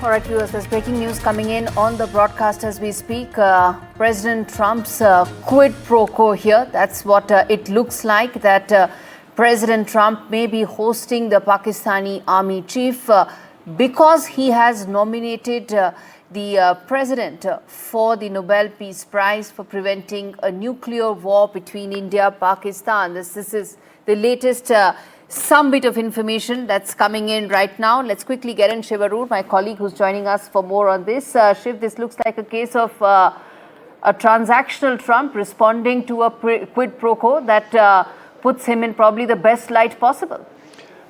All right, viewers, there's breaking news coming in on the broadcast as we speak. President Trump's quid pro quo here. That's what it looks like, that President Trump may be hosting the Pakistani army chief because he has nominated the president for the Nobel Peace Prize for preventing a nuclear war between India and Pakistan. This is the latest some bit of information that's coming in right now. Let's quickly get in Shiv Arur, my colleague who's joining us for more on this. Shiv, this looks like a case of a transactional Trump responding to a quid pro quo that puts him in probably the best light possible.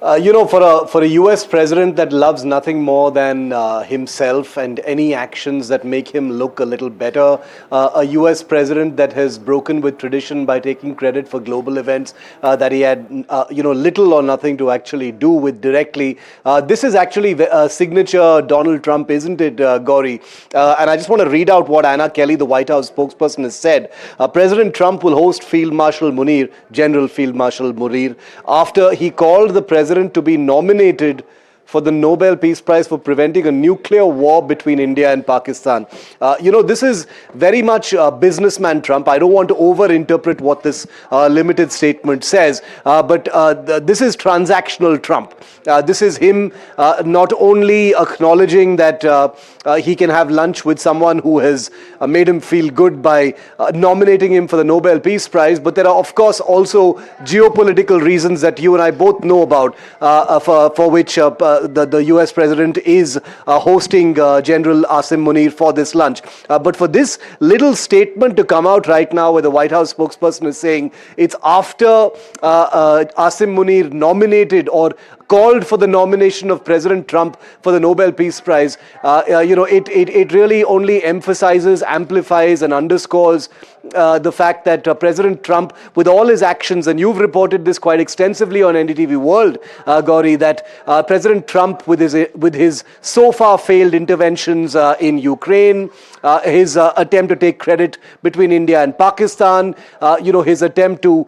For a U.S. president that loves nothing more than himself and any actions that make him look a little better, a U.S. president that has broken with tradition by taking credit for global events that he had, little or nothing to actually do with directly. This is actually a signature Donald Trump, isn't it, Gauri? And I just want to read out what Anna Kelly, the White House spokesperson, has said. President Trump will host Field Marshal Munir, General Field Marshal Munir, after he called the president to be nominated for the Nobel Peace Prize for preventing a nuclear war between India and Pakistan. This is very much businessman Trump. I don't want to overinterpret what this limited statement says, but this is transactional Trump. This is him not only acknowledging that he can have lunch with someone who has made him feel good by nominating him for the Nobel Peace Prize, but there are, of course, also geopolitical reasons that you and I both know about for which the U.S. president is hosting General Asim Munir for this lunch. But for this little statement to come out right now where the White House spokesperson is saying it's after Asim Munir nominated or called for the nomination of President Trump for the Nobel Peace Prize, it really only emphasizes, amplifies and underscores the fact that President Trump, with all his actions, and you've reported this quite extensively on NDTV World, Gauri, that President Trump, with his so far failed interventions in Ukraine, his attempt to take credit between India and Pakistan, his attempt to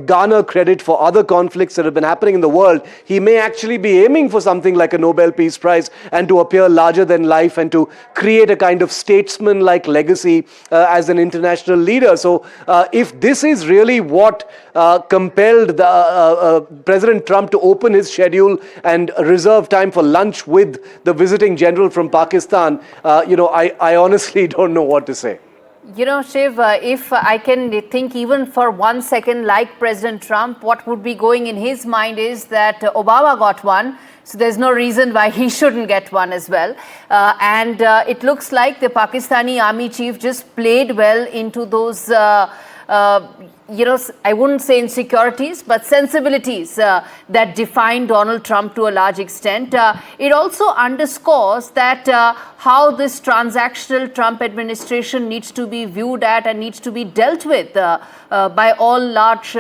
garner credit for other conflicts that have been happening in the world, he may actually be aiming for something like a Nobel Peace Prize and to appear larger than life and to create a kind of statesman-like legacy as an international leader. So if this is really what compelled President Trump to open his schedule and reserve time for lunch with the visiting general from Pakistan, I honestly don't know what to say. Shiv, if I can think even for 1 second like President Trump, what would be going in his mind is that Obama got one, so there's no reason why he shouldn't get one as well. And it looks like the Pakistani army chief just played well into those I wouldn't say insecurities, but sensibilities that define Donald Trump to a large extent. It also underscores that how this transactional Trump administration needs to be viewed at and needs to be dealt with by all large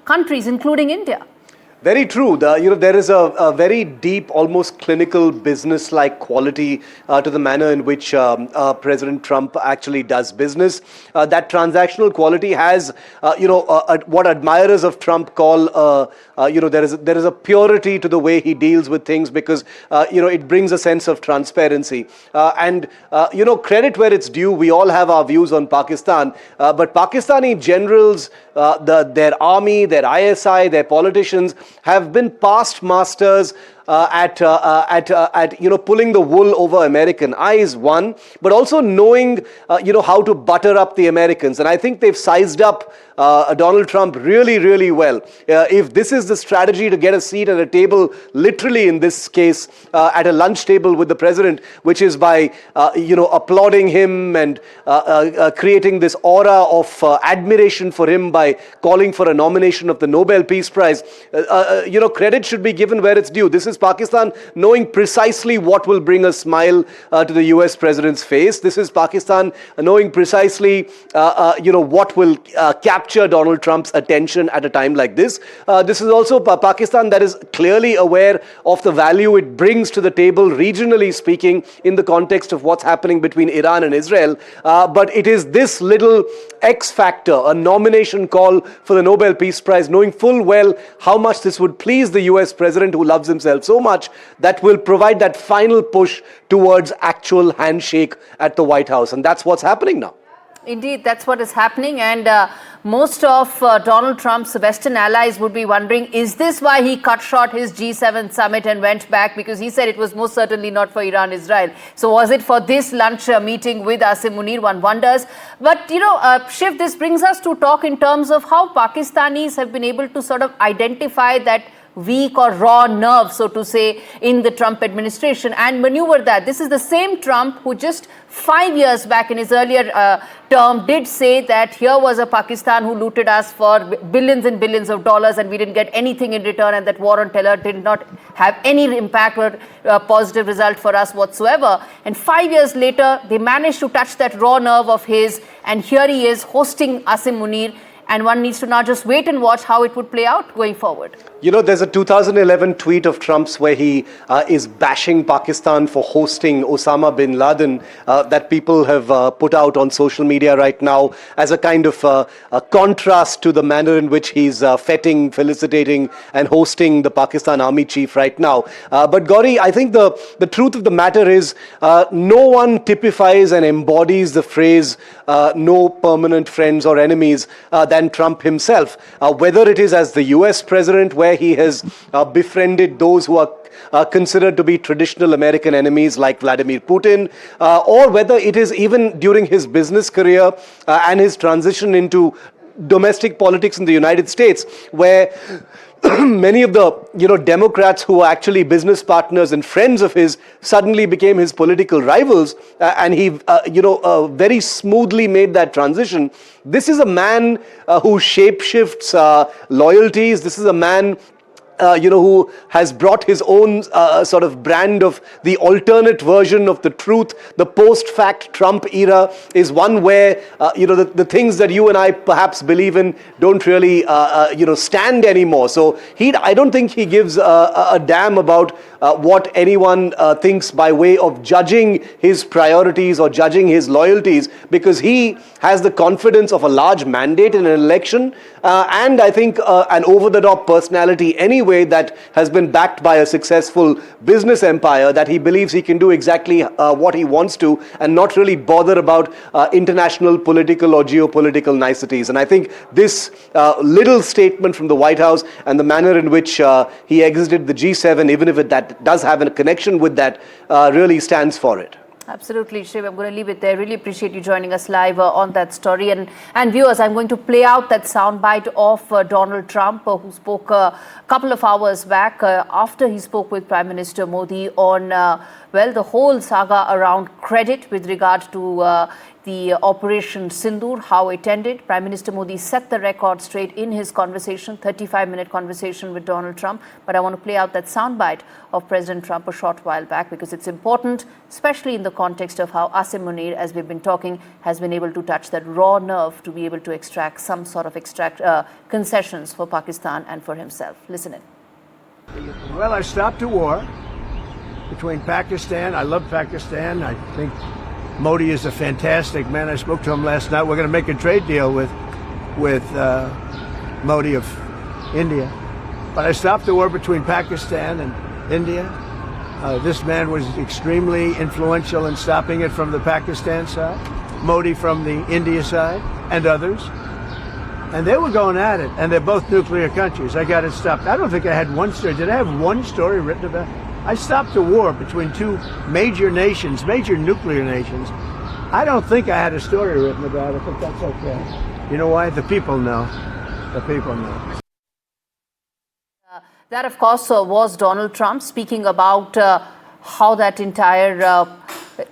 countries, including India. Very true. There is a very deep, almost clinical, business-like quality to the manner in which President Trump actually does business. That transactional quality has, what admirers of Trump call, there is a purity to the way he deals with things because, it brings a sense of transparency. And credit where it's due. We all have our views on Pakistan, but Pakistani generals, their army, their ISI, their politicians have been past masters at pulling the wool over American eyes, one, but also knowing how to butter up the Americans. And I think they've sized up Donald Trump really, really well. If this is the strategy to get a seat at a table, literally in this case, at a lunch table with the president, which is by applauding him and creating this aura of admiration for him by calling for a nomination of the Nobel Peace Prize, credit should be given where it's due. This is Pakistan knowing precisely what will bring a smile to the US president's face. This is Pakistan knowing precisely, what will capture Donald Trump's attention at a time like this. This is also Pakistan that is clearly aware of the value it brings to the table, regionally speaking, in the context of what's happening between Iran and Israel. But it is this little X factor, a nomination call for the Nobel Peace Prize, knowing full well how much this would please the US president who loves himself so much that will provide that final push towards actual handshake at the White House. And that's what's happening now. Indeed, that's what is happening. And most of Donald Trump's Western allies would be wondering, is this why he cut short his G7 summit and went back? Because he said it was most certainly not for Iran-Israel. So was it for this lunch meeting with Asim Munir? One wonders. But, Shiv, this brings us to talk in terms of how Pakistanis have been able to sort of identify that weak or raw nerve, so to say, in the Trump administration and maneuver that. This is the same Trump who just 5 years back in his earlier term did say that here was a Pakistan who looted us for billions and billions of dollars and we didn't get anything in return, and that war on terror did not have any impact or positive result for us whatsoever. And 5 years later, they managed to touch that raw nerve of his, and here he is hosting Asim Munir. And one needs to now just wait and watch how it would play out going forward. There's a 2011 tweet of Trump's where he is bashing Pakistan for hosting Osama bin Laden that people have put out on social media right now as a kind of a contrast to the manner in which he's feting, felicitating and hosting the Pakistan army chief right now. But Gauri, I think the truth of the matter is no one typifies and embodies the phrase no permanent friends or enemies than Trump himself, whether it is as the US president, where he has befriended those who are considered to be traditional American enemies like Vladimir Putin, or whether it is even during his business career and his transition into domestic politics in the United States, where many of the Democrats who were actually business partners and friends of his suddenly became his political rivals, and he very smoothly made that transition. This is a man who shapeshifts loyalties. This is a man who has brought his own sort of brand of the alternate version of the truth. The post-fact Trump era is one where, the things that you and I perhaps believe in don't really, stand anymore. So I don't think he gives a damn about what anyone thinks by way of judging his priorities or judging his loyalties, because he has the confidence of a large mandate in an election and I think an over-the-top personality anyway that has been backed by a successful business empire, that he believes he can do exactly what he wants to and not really bother about international political or geopolitical niceties. And I think this little statement from the White House and the manner in which he exited the G7, even if that does have a connection with that, really stands for it. Absolutely, Shiv. I'm going to leave it there. Really appreciate you joining us live on that story. And viewers, I'm going to play out that soundbite of Donald Trump, who spoke a couple of hours back after he spoke with Prime Minister Modi on, the whole saga around credit with regard to the Operation Sindoor, how it ended. Prime Minister Modi set the record straight in his conversation, 35-minute conversation with Donald Trump. But I want to play out that soundbite of President Trump a short while back because it's important, especially in the context of how Asim Munir, as we've been talking, has been able to touch that raw nerve to be able to extract some sort of concessions for Pakistan and for himself. Listen in. Well, I stopped a war between Pakistan. I love Pakistan. I think Modi is a fantastic man. I spoke to him last night. We're going to make a trade deal with Modi of India. But I stopped the war between Pakistan and India. This man was extremely influential in stopping it from the Pakistan side, Modi from the India side, and others. And they were going at it, and they're both nuclear countries. I got it stopped. I don't think I had one story. Did I have one story written about it? I stopped a war between two major nations, major nuclear nations. I don't think I had a story written about it, but that's okay. You know why? The people know. The people know. That, of course, was Donald Trump speaking about how that entire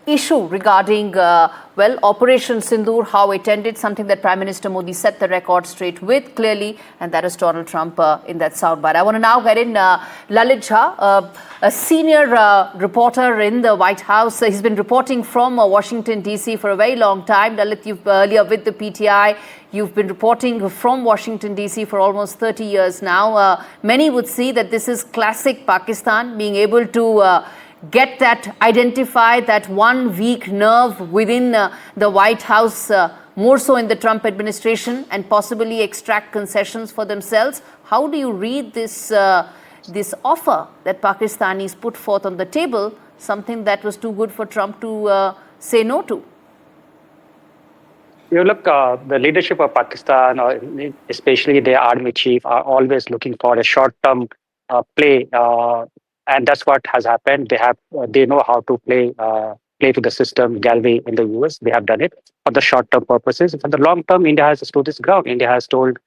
issue regarding, Operation Sindoor, how it ended, something that Prime Minister Modi set the record straight with clearly, and that is Donald Trump in that soundbite. I want to now get in Lalit Jha, a senior reporter in the White House. He's been reporting from Washington, D.C. for a very long time. Lalit, you've earlier with the PTI. You've been reporting from Washington, D.C. for almost 30 years now. Many would see that this is classic Pakistan, being able to get that, identify that one weak nerve within the White House, more so in the Trump administration, and possibly extract concessions for themselves. How do you read this this offer that Pakistanis put forth on the table something that was too good for Trump to say no to? You look, the leadership of Pakistan, or especially their army chief, are always looking for a short-term play, and that's what has happened. They know how to play to the system. Galway in the US, they have done it for the short-term purposes. For the long-term, India has stood its ground. India has told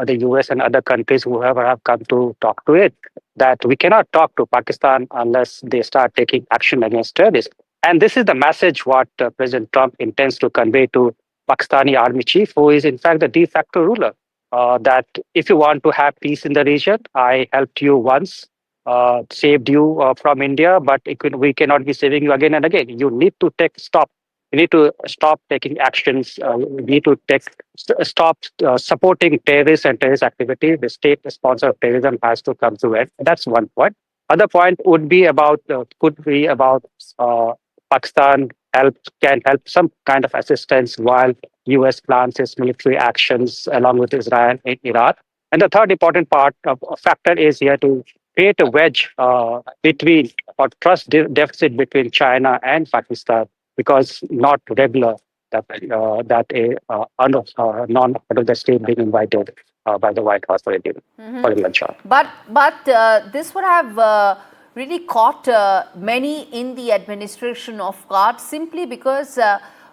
the US and other countries, whoever have come to talk to it, that we cannot talk to Pakistan unless they start taking action against terrorists. And this is the message what President Trump intends to convey to Pakistani army chief, who is in fact the de facto ruler, that if you want to have peace in the region, I helped you once, saved you from India, but we cannot be saving you again and again. You need to stop. You need to stop taking actions. You need to stop supporting terrorists and terrorist activity. The state sponsor of terrorism has to come to end. That's one point. Other point could be about Pakistan can help some kind of assistance while US plans its military actions along with Israel in Iraq. And the third important factor is here to create a wedge between or trust deficit between China and Pakistan, because not regular that a non-head of the state being invited by the White House for a dinner, for a lunch. But this would have really caught many in the administration off guard, simply because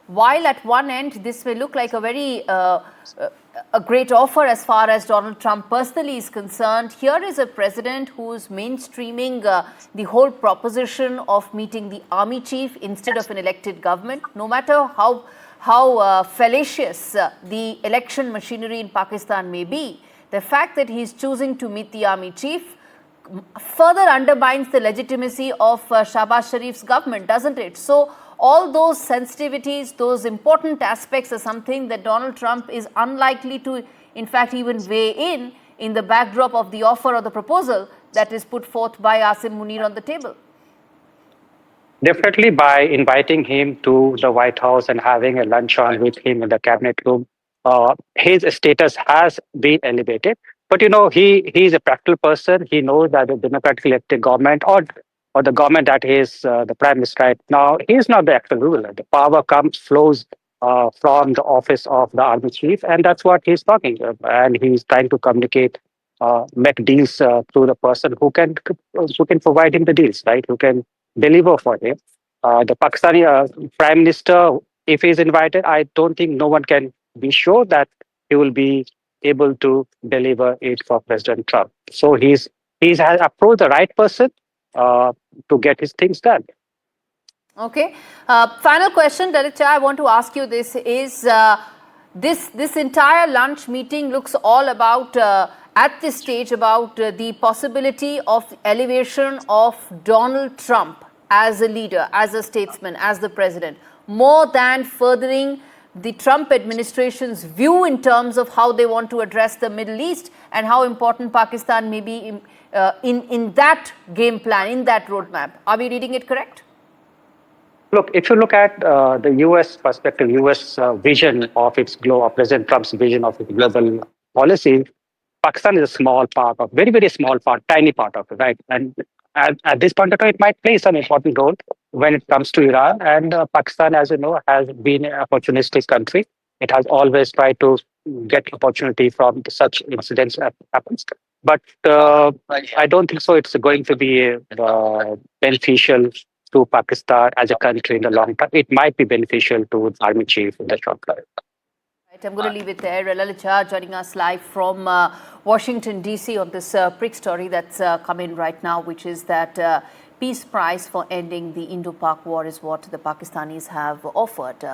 while at one end this may look like a great offer as far as Donald Trump personally is concerned, here is a president who is mainstreaming the whole proposition of meeting the army chief instead of an elected government. No matter how fallacious the election machinery in Pakistan may be, the fact that he is choosing to meet the army chief further undermines the legitimacy of Shahbaz Sharif's government, doesn't it? So all those sensitivities, those important aspects are something that Donald Trump is unlikely to, in fact, even weigh in the backdrop of the offer or the proposal that is put forth by Asim Munir on the table. Definitely, by inviting him to the White House and having a luncheon with him in the cabinet room, his status has been elevated. But he's a practical person. He knows that the democratically elected government or the government that is the prime minister right now, he is not the actual ruler. The power flows from the office of the army chief, and that's what he's talking about. And he's trying to communicate, make deals through the person who can provide him the deals, right? Who can deliver for him. The Pakistani prime minister, if he's invited, I don't think no one can be sure that he will be able to deliver it for President Trump. So he's has approached the right person to get his things done. Okay. Final question, Lalitcha, I want to ask you this is, this entire lunch meeting looks all about, at this stage, about the possibility of elevation of Donald Trump as a leader, as a statesman, as the president, more than furthering the Trump administration's view in terms of how they want to address the Middle East and how important Pakistan may be in that game plan, in that roadmap. Are we reading it correct? Look, if you look at the U.S. perspective, U.S. Vision of President Trump's vision of its global policy, Pakistan is a small part of, very, very small part, tiny part of it, right? And at this point of time, it might play some important role when it comes to Iran. And Pakistan, as you know, has been an opportunistic country. It has always tried to get opportunity from such incidents that happens. But I don't think so it's going to be beneficial to Pakistan as a country in the long term. It might be beneficial to the army chief in the short term. Right, I'm going to leave it there. Lalitcha joining us live from Washington, D.C. on this prick story that's come in right now, which is that peace prize for ending the Indo-Pak war is what the Pakistanis have offered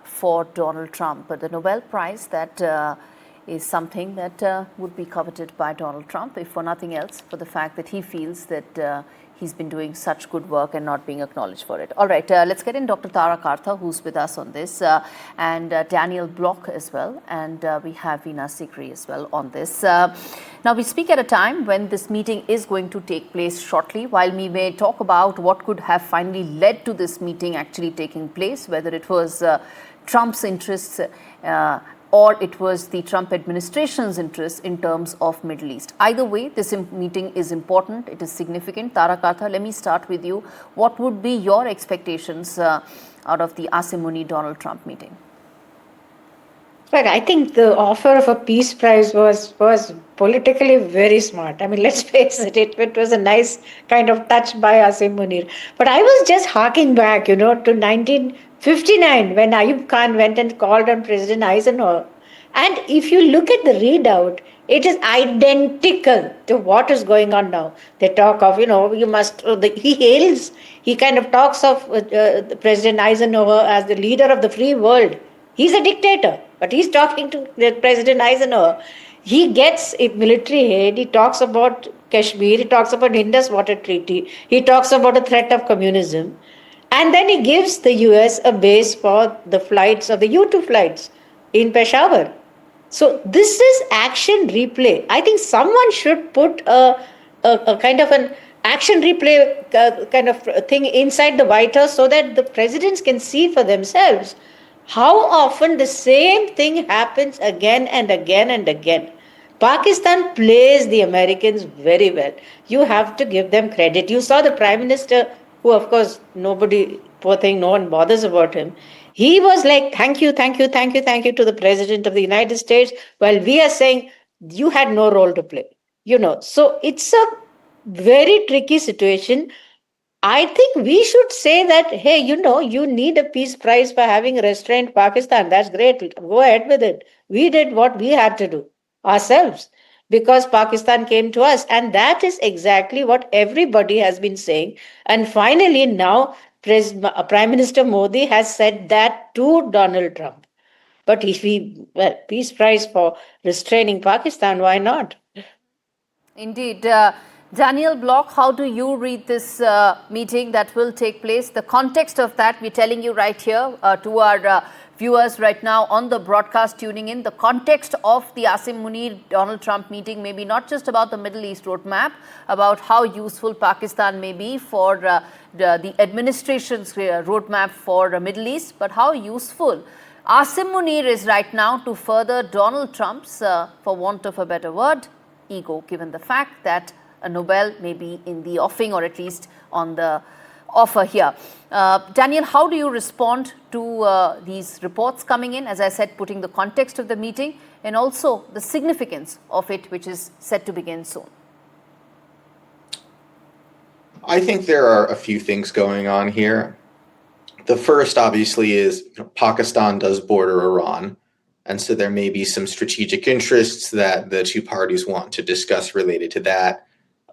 for Donald Trump. But the Nobel Prize, that is something that would be coveted by Donald Trump, if for nothing else, for the fact that he feels that he's been doing such good work and not being acknowledged for it. All right, let's get in Dr. Tara Kartha, who's with us on this, and Daniel Block as well, and we have Veena Sikri as well on this. Now, we speak at a time when this meeting is going to take place shortly. While we may talk about what could have finally led to this meeting actually taking place, whether it was Trump's interests or it was the Trump administration's interest in terms of Middle East. Either way, this meeting is important. It is significant. Tara Katha, let me start with you. What would be your expectations out of the Asim Munir Donald Trump meeting? Right, I think the offer of a peace prize was politically very smart. I mean, let's face it, it was a nice kind of touch by Asim Munir. But I was just harking back, to 1959 when Ayub Khan went and called on President Eisenhower. And if you look at the readout, it is identical to what is going on now. They talk of, you must, he kind of talks of President Eisenhower as the leader of the free world. He's a dictator, but he's talking to President Eisenhower. He gets a military aid. He talks about Kashmir. He talks about Indus Water Treaty. He talks about a threat of communism. And then he gives the US a base for the flights of the U-2 flights in Peshawar. So this is action replay. I think someone should put a kind of an action replay kind of thing inside the White House so that the presidents can see for themselves how often the same thing happens again and again and again. Pakistan plays the Americans very well. You have to give them credit. You saw the Prime Minister, who of course nobody, poor thing, no one bothers about him. He was like, thank you to the President of the United States, while we are saying you had no role to play. So it's a very tricky situation. I think we should say that, hey, you need a peace prize for having restrained Pakistan. That's great. Go ahead with it. We did what we had to do ourselves because Pakistan came to us. And that is exactly what everybody has been saying. And finally, now, Prime Minister Modi has said that to Donald Trump. But if peace prize for restraining Pakistan, why not? Indeed. Daniel Block, how do you read this meeting that will take place? The context of that, we're telling you right here to our viewers right now on the broadcast tuning in. The context of the Asim Munir Donald Trump meeting may be not just about the Middle East roadmap, about how useful Pakistan may be for the administration's roadmap for the Middle East, but how useful Asim Munir is right now to further Donald Trump's, for want of a better word, ego, given the fact that a Nobel may be in the offing or at least on the offer here. Daniel, how do you respond to these reports coming in? As I said, putting the context of the meeting and also the significance of it, which is set to begin soon. I think there are a few things going on here. The first, obviously, is Pakistan does border Iran. And so there may be some strategic interests that the two parties want to discuss related to that.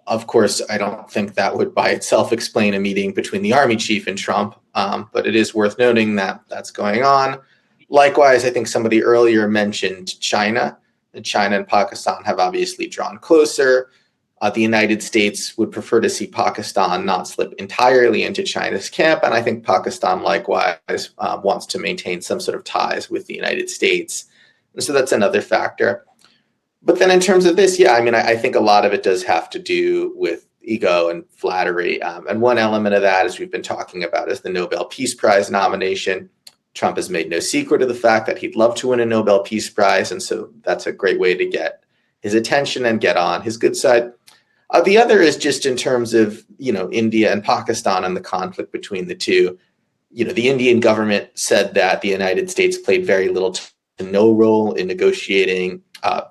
Of course, I don't think that would by itself explain a meeting between the army chief and Trump, but it is worth noting that that's going on. Likewise, I think somebody earlier mentioned China. China and Pakistan have obviously drawn closer. The United States would prefer to see Pakistan not slip entirely into China's camp, and I think Pakistan likewise wants to maintain some sort of ties with the United States. And so that's another factor. But then in terms of this, I think a lot of it does have to do with ego and flattery. And one element of that, as we've been talking about, is the Nobel Peace Prize nomination. Trump has made no secret of the fact that he'd love to win a Nobel Peace Prize. And so that's a great way to get his attention and get on his good side. The other is just in terms of, India and Pakistan and the conflict between the two. The Indian government said that the United States played very little to no role in negotiating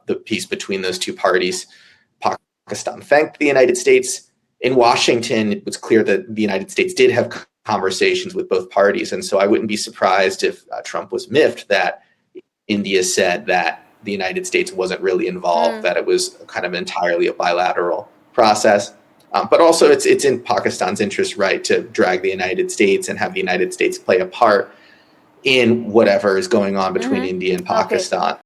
the peace between those two parties. Pakistan thanked the United States. In Washington, it was clear that the United States did have conversations with both parties. And so I wouldn't be surprised if Trump was miffed that India said that the United States wasn't really involved, that it was kind of entirely a bilateral process. But also it's in Pakistan's interest, right, to drag the United States and have the United States play a part in whatever is going on between India and Pakistan. Okay.